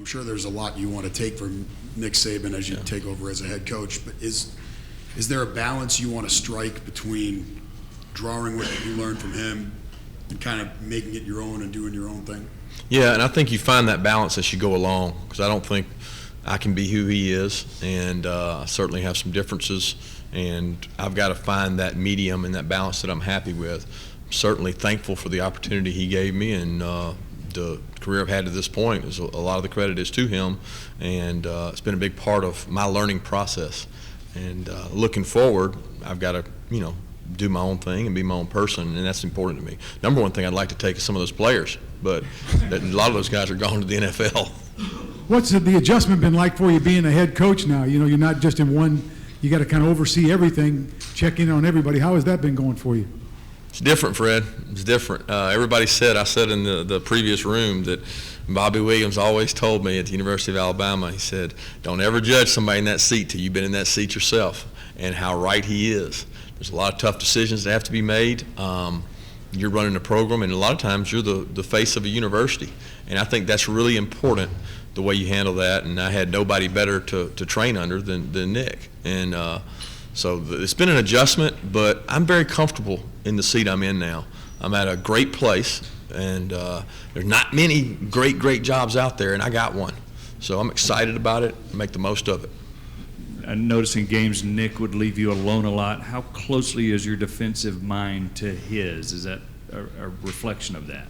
sure there's a lot you want to take from Nick Saban as you take over as a head coach, but is there a balance you want to strike between drawing what you learned from him and kind of making it your own and doing your own thing? Yeah, and I think you find that balance as you go along, because I don't think I can be who he is, and I certainly have some differences, and I've got to find that medium and that balance that I'm happy with. I'm certainly thankful for the opportunity he gave me, and the career I've had to this point, is a lot of the credit is to him, and it's been a big part of my learning process. And looking forward, I've got to, do my own thing and be my own person, and that's important to me. Number one thing I'd like to take is some of those players, but a lot of those guys are gone to the NFL. What's the adjustment been like for you being a head coach now? You're not just in one, you got to kind of oversee everything, check in on everybody. How has that been going for you? It's different, Fred. It's different. I said in the previous room that Bobby Williams always told me at the University of Alabama, he said, don't ever judge somebody in that seat till you've been in that seat yourself, and how right he is. There's a lot of tough decisions that have to be made. You're running a program, and a lot of times you're the face of a university, and I think that's really important, the way you handle that, and I had nobody better to train under than Nick. And so it's been an adjustment, but I'm very comfortable in the seat I'm in now. I'm at a great place, and there's not many great jobs out there, and I got one. So I'm excited about it, make the most of it. Noticing games, Nick would leave you alone a lot. How closely is your defensive mind to his? Is that a reflection of that?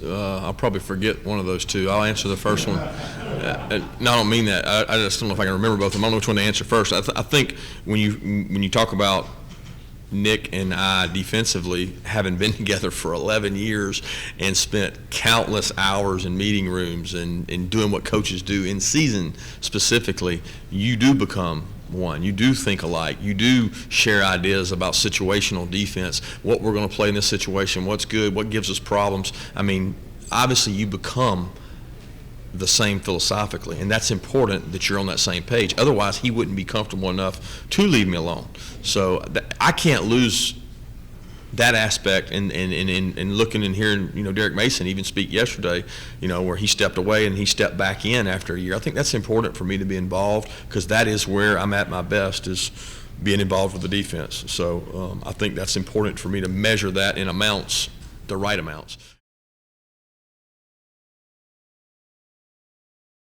I'll probably forget one of those two. I'll answer the first one. No, I don't mean that. I just don't know if I can remember both of them. I don't know which one to answer first. I think when you talk about Nick and I defensively, having been together for 11 years and spent countless hours in meeting rooms and doing what coaches do in season specifically, you do become one. You do think alike. You do share ideas about situational defense, what we're going to play in this situation, what's good, what gives us problems. I mean, obviously you become the same philosophically, and that's important that you're on that same page. Otherwise, he wouldn't be comfortable enough to leave me alone. So I can't lose that aspect. And looking and hearing, Derek Mason even speak yesterday, where he stepped away and he stepped back in after a year. I think that's important for me to be involved, because that is where I'm at my best, is being involved with the defense. So I think that's important for me to measure that in amounts, the right amounts.